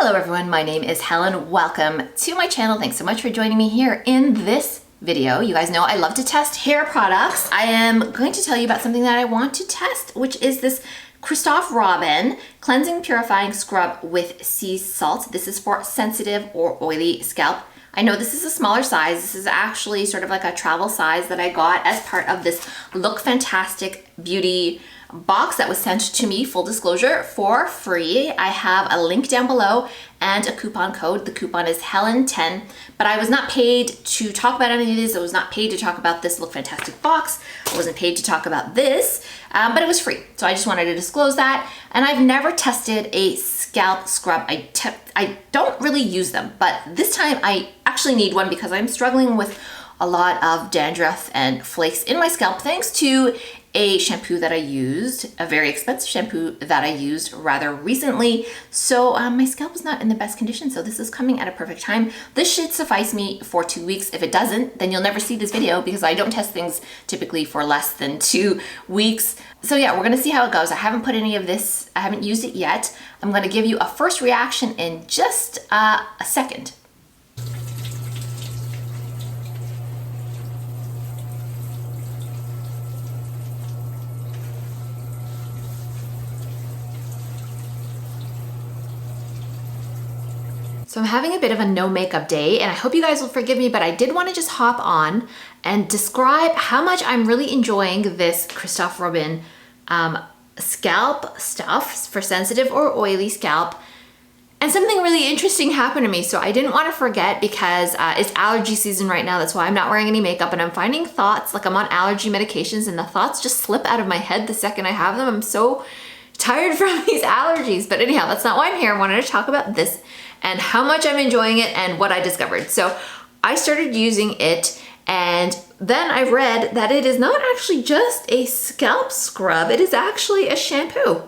Hello everyone, my name is Helen. Welcome to my channel. Thanks so much for joining me here in this video. You guys know I love to test hair products. I am going to tell you about something that I want to test, which is this Christophe Robin Cleansing Purifying Scrub with Sea Salt. This is for sensitive or oily scalp. I know this is a smaller size. This is actually sort of like a travel size that I got as part of this Lookfantastic beauty box that was sent to me, full disclosure, for free. I have a link down below and a coupon code. The coupon is Helen10, but I was not paid to talk about any of this. I was not paid to talk about this Lookfantastic box. I wasn't paid to talk about this, but it was free. So I just wanted to disclose that. And I've never tested a scalp scrub. I don't really use them, but this time I actually need one because I'm struggling with a lot of dandruff and flakes in my scalp thanks to a shampoo that I used, a very expensive shampoo that I used rather recently. So my scalp is not in the best condition, so this is coming at a perfect time. This should suffice me for 2 weeks. If it doesn't, then you'll never see this video because I don't test things typically for less than 2 weeks. So yeah, we're gonna see how it goes. I haven't put any of this, I haven't used it yet. I'm gonna give you a first reaction in just a second. So I'm having a bit of a no makeup day and I hope you guys will forgive me, but I did want to just hop on and describe how much I'm really enjoying this Christophe Robin scalp stuff for sensitive or oily scalp. And something really interesting happened to me, so I didn't want to forget because it's allergy season right now. That's why I'm not wearing any makeup and I'm finding thoughts, like I'm on allergy medications and the thoughts just slip out of my head the second I have them. I'm so tired from these allergies. But anyhow, that's not why I'm here. I wanted to talk about this and how much I'm enjoying it and what I discovered. So I started using it and then I read that it is not actually just a scalp scrub, it is actually a shampoo.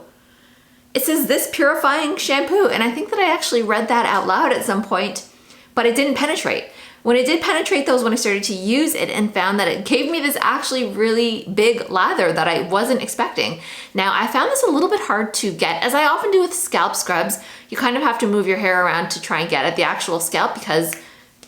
It says this purifying shampoo, and I think that I actually read that out loud at some point, but it didn't penetrate. When it did penetrate those, when I started to use it and found that it gave me this actually really big lather that I wasn't expecting. Now, I found this a little bit hard to get, as I often do with scalp scrubs. You kind of have to move your hair around to try and get at the actual scalp because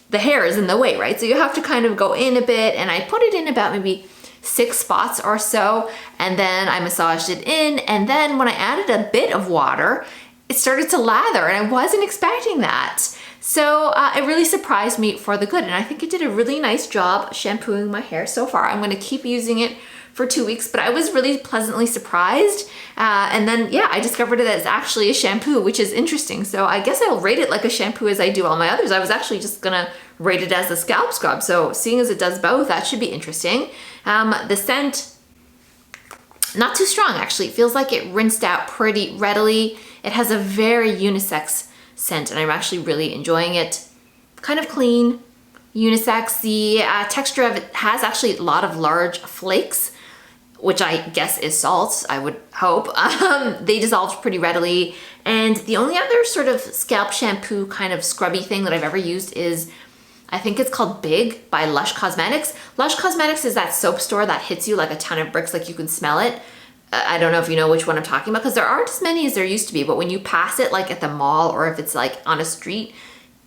the hair is in the way, right? So you have to kind of go in a bit, and I put it in about maybe 6 spots or so, and then I massaged it in, and then when I added a bit of water, it started to lather, and I wasn't expecting that. So it really surprised me for the good, and I think it did a really nice job shampooing my hair so far. I'm gonna keep using it for 2 weeks, but I was really pleasantly surprised. And then, yeah, I discovered it as actually a shampoo, which is interesting. So I guess I'll rate it like a shampoo as I do all my others. I was actually just gonna rate it as a scalp scrub. So seeing as it does both, that should be interesting. The scent, not too strong actually. It feels like it rinsed out pretty readily. It has a very unisex scent and I'm actually really enjoying it. Kind of clean, unisex. The texture of it has actually a lot of large flakes, which I guess is salt, I would hope. They dissolved pretty readily. And the only other sort of scalp shampoo kind of scrubby thing that I've ever used is, I think it's called Big by Lush Cosmetics. Lush Cosmetics is that soap store that hits you like a ton of bricks, like you can smell it. I don't know if you know which one I'm talking about because there aren't as many as there used to be, but when you pass it like at the mall or if it's like on a street,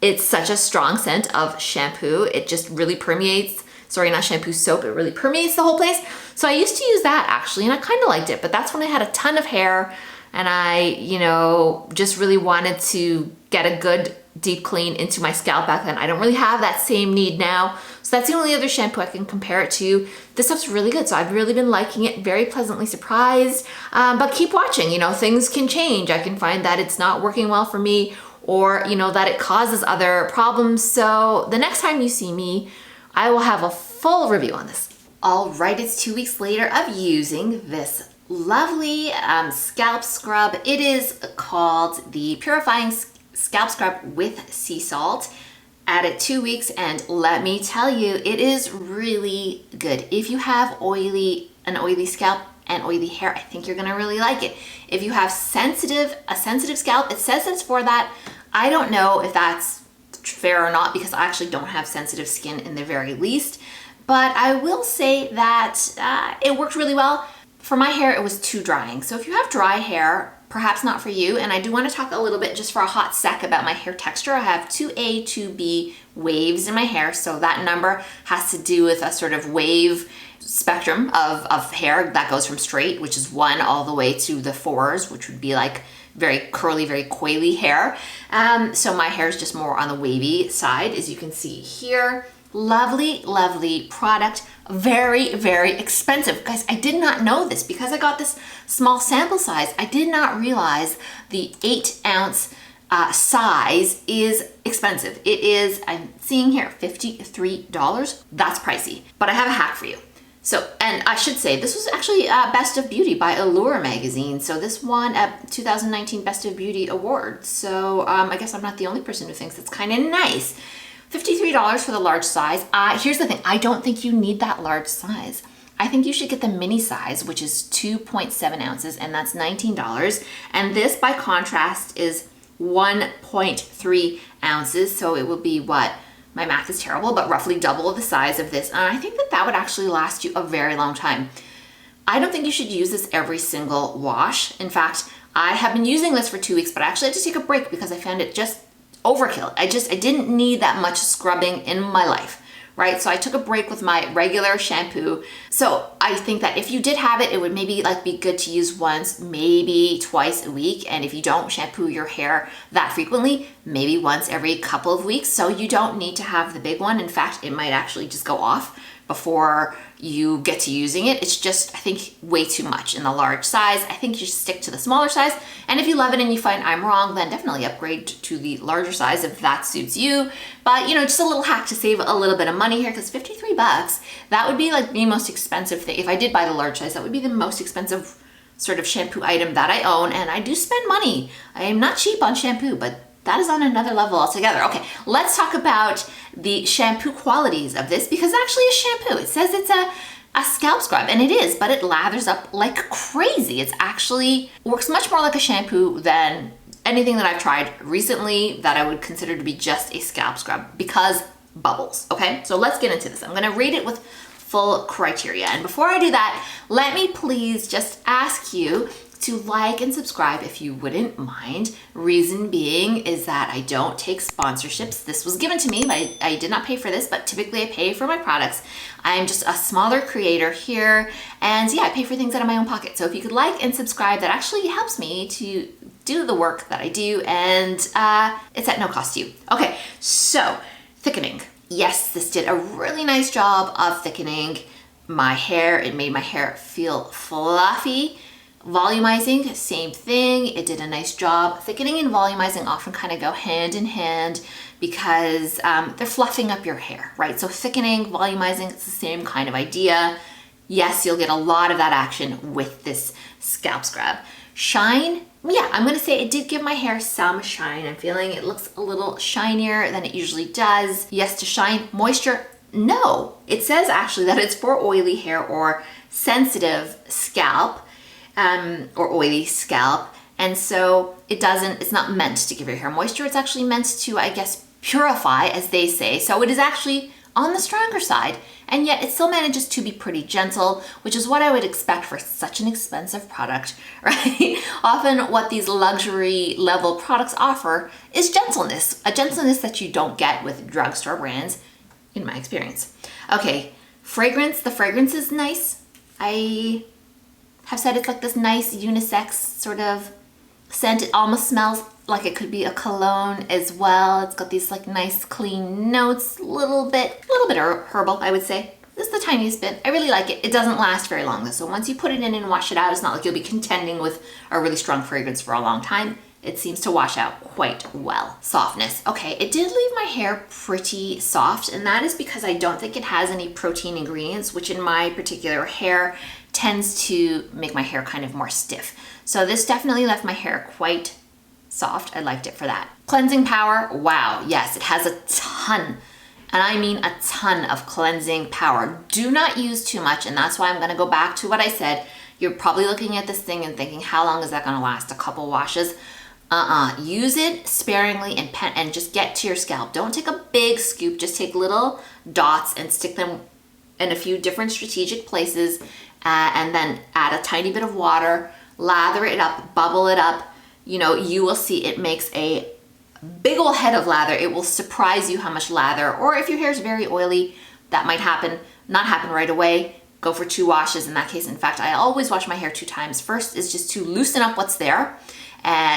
it's such a strong scent of shampoo. It just really permeates, sorry, not shampoo, soap. It really permeates the whole place. So I used to use that actually and I kind of liked it, but that's when I had a ton of hair and I, you know, just really wanted to get a good deep clean into my scalp back then. I don't really have that same need now. So that's the only other shampoo I can compare it to. This stuff's really good. So I've really been liking it, very pleasantly surprised. But keep watching, you know, things can change. I can find that it's not working well for me or, you know, that it causes other problems. So the next time you see me, I will have a full review on this. All right, it's 2 weeks later of using this lovely scalp scrub. It is called the Purifying Scalp Scrub with Sea Salt. Added 2 weeks and let me tell you, it is really good. If you have an oily scalp and oily hair, I think you're gonna really like it. If you have a sensitive scalp, it says it's for that. I don't know if that's fair or not because I actually don't have sensitive skin in the very least, but I will say that it worked really well. For my hair, it was too drying. So if you have dry hair, perhaps not for you. And I do want to talk a little bit just for a hot sec about my hair texture. I have 2A, 2B waves in my hair. So that number has to do with a sort of wave spectrum of hair that goes from straight, which is 1, all the way to the 4s, which would be like very curly, very coily hair. So my hair is just more on the wavy side, as you can see here. Lovely, lovely product. Very, very expensive. Guys, I did not know this because I got this small sample size. I did not realize the 8-ounce size is expensive. It is, I'm seeing here, $53. That's pricey, but I have a hack for you. So, and I should say, this was actually Best of Beauty by Allure magazine. So this won a 2019 Best of Beauty award. So I guess I'm not the only person who thinks it's kind of nice. $53 for the large size. Here's the thing, I don't think you need that large size. I think you should get the mini size, which is 2.7 ounces, and that's $19. And this, by contrast, is 1.3 ounces. So it will be what? My math is terrible, but roughly double the size of this. And I think that that would actually last you a very long time. I don't think you should use this every single wash. In fact, I have been using this for 2 weeks, but I actually had to take a break because I found it just overkill. I didn't need that much scrubbing in my life, right? So I took a break with my regular shampoo. So I think that if you did have it, it would maybe like be good to use once, maybe twice a week. And if you don't shampoo your hair that frequently, maybe once every couple of weeks. So you don't need to have the big one. In fact, it might actually just go off before you get to using it. It's just, I think, way too much in the large size. I think you should stick to the smaller size. And if you love it and you find I'm wrong, then definitely upgrade to the larger size if that suits you. But you know, just a little hack to save a little bit of money here, because 53 bucks, that would be like the most expensive thing. If I did buy the large size, that would be the most expensive sort of shampoo item that I own. And I do spend money. I am not cheap on shampoo, but that is on another level altogether. Okay, let's talk about the shampoo qualities of this, because actually a shampoo, it says it's a scalp scrub, and it is, but it lathers up like crazy. It's actually works much more like a shampoo than anything that I've tried recently that I would consider to be just a scalp scrub, because bubbles, okay? So let's get into this. I'm gonna rate it with full criteria. And before I do that, let me please just ask you to like and subscribe if you wouldn't mind. Reason being is that I don't take sponsorships. This was given to me, but I did not pay for this, but typically I pay for my products. I'm just a smaller creator here, and yeah, I pay for things out of my own pocket. So if you could like and subscribe, that actually helps me to do the work that I do, and it's at no cost to you. Okay, so thickening. Yes, this did a really nice job of thickening my hair. It made my hair feel fluffy. Volumizing, same thing. It did a nice job. Thickening and volumizing often kind of go hand in hand because they're fluffing up your hair, right? So thickening, volumizing, it's the same kind of idea. Yes, you'll get a lot of that action with this scalp scrub. Shine, yeah, I'm gonna say it did give my hair some shine. I'm feeling it looks a little shinier than it usually does. Yes to shine. Moisture, no. It says actually that it's for oily hair or sensitive scalp. Or oily scalp, and so it's not meant to give your hair moisture. It's actually meant to, I guess, purify, as they say. So it is actually on the stronger side, and yet it still manages to be pretty gentle, which is what I would expect for such an expensive product, right? Often what these luxury level products offer is gentleness, a gentleness that you don't get with drugstore brands, in my experience. Okay, fragrance, the fragrance is nice. I have said it's like this nice unisex sort of scent. It almost smells like it could be a cologne as well. It's got these like nice clean notes, a little bit herbal, I would say. Just the tiniest bit. I really like it. It doesn't last very long though. So once you put it in and wash it out, it's not like you'll be contending with a really strong fragrance for a long time. It seems to wash out quite well. Softness. Okay, it did leave my hair pretty soft, and that is because I don't think it has any protein ingredients, which in my particular hair tends to make my hair kind of more stiff. So this definitely left my hair quite soft. I liked it for that. Cleansing power, wow, yes, it has a ton, and I mean a ton of cleansing power. Do not use too much, and that's why I'm gonna go back to what I said. You're probably looking at this thing and thinking, how long is that gonna last? A couple washes? Use it sparingly and just get to your scalp. Don't take a big scoop, just take little dots and stick them in a few different strategic places, and then add a tiny bit of water. lather it up, bubble it up, you know, you will see it makes a big old head of lather. It will surprise you how much lather, or if your hair is very oily, that might happen, not happen right away. Go for 2 washes in that case. In fact, I always wash my hair 2 times. First is just to loosen up what's there.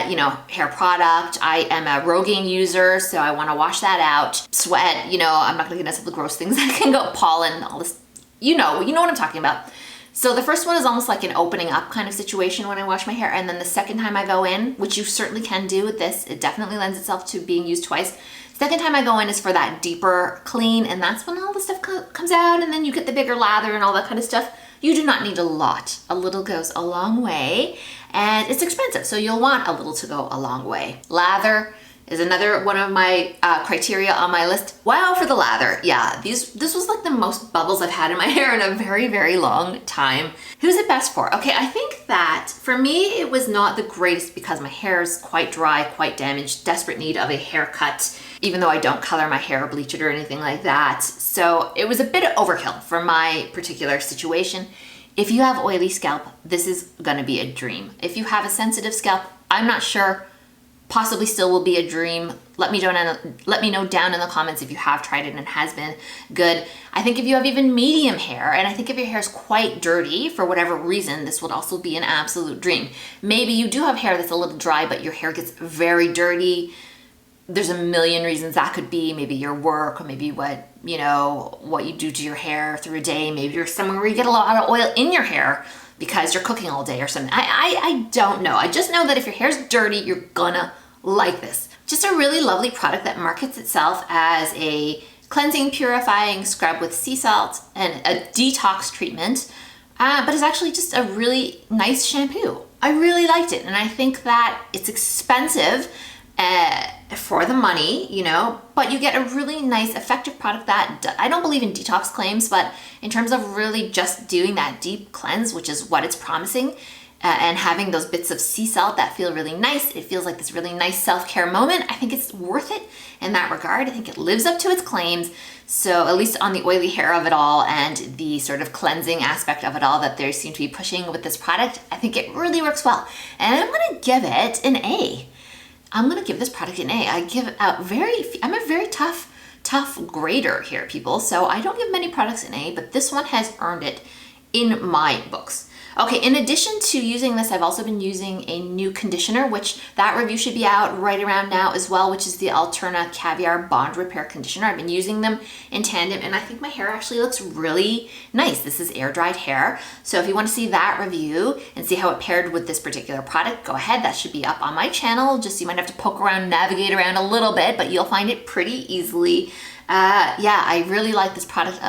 You know, hair product. I am a Rogaine user, so I want to wash that out. Sweat, you know, I'm not gonna get into the gross things that can go, pollen, all this, you know what I'm talking about. So the first one is almost like an opening up kind of situation when I wash my hair. And then the second time I go in, which you certainly can do with this, it definitely lends itself to being used twice. Second time I go in is for that deeper clean, and that's when all the stuff comes out, and then you get the bigger lather and all that kind of stuff. You do not need a lot. A little goes a long way, and it's expensive, so you'll want a little to go a long way. Lather is another one of my criteria on my list. Wow, for the lather. Yeah, this was like the most bubbles I've had in my hair in a very, very long time. Who's it best for? Okay, I think that for me, it was not the greatest because my hair is quite dry, quite damaged, desperate need of a haircut, even though I don't color my hair or bleach it or anything like that. So it was a bit of overkill for my particular situation. If you have oily scalp, this is gonna be a dream. If you have a sensitive scalp, I'm not sure, possibly still will be a dream. Let me know down in the comments if you have tried it and it has been good. I think if you have even medium hair, and I think if your hair is quite dirty for whatever reason, this would also be an absolute dream. Maybe you do have hair that's a little dry, but your hair gets very dirty. There's a million reasons that could be. Maybe your work, or maybe what you do to your hair through a day. Maybe you're somewhere where you get a lot of oil in your hair because you're cooking all day or something. I don't know. I just know that if your hair's dirty, you're gonna like this. Just a really lovely product that markets itself as a cleansing, purifying scrub with sea salt and a detox treatment, but it's actually just a really nice shampoo. I really liked it, and I think that it's expensive for the money, you know, but you get a really nice effective product that I don't believe in detox claims, but in terms of really just doing that deep cleanse, which is what it's promising, and having those bits of sea salt that feel really nice, it feels like this really nice self-care moment. I think it's worth it in that regard. I think it lives up to its claims. So at least on the oily hair of it all and the sort of cleansing aspect of it all that they seem to be pushing with this product, I think it really works well. And I'm gonna give it an A. I'm gonna give this product an A. I'm a very tough grader here, people. So I don't give many products an A, but this one has earned it in my books. Okay, in addition to using this, I've also been using a new conditioner, which that review should be out right around now as well, which is the Alterna Caviar Bond Repair Conditioner. I've been using them in tandem, and I think my hair actually looks really nice. This is air-dried hair. So if you want to see that review and see how it paired with this particular product, go ahead. That should be up on my channel. Just you might have to poke around, navigate around a little bit, but you'll find it pretty easily. Yeah, I really like this product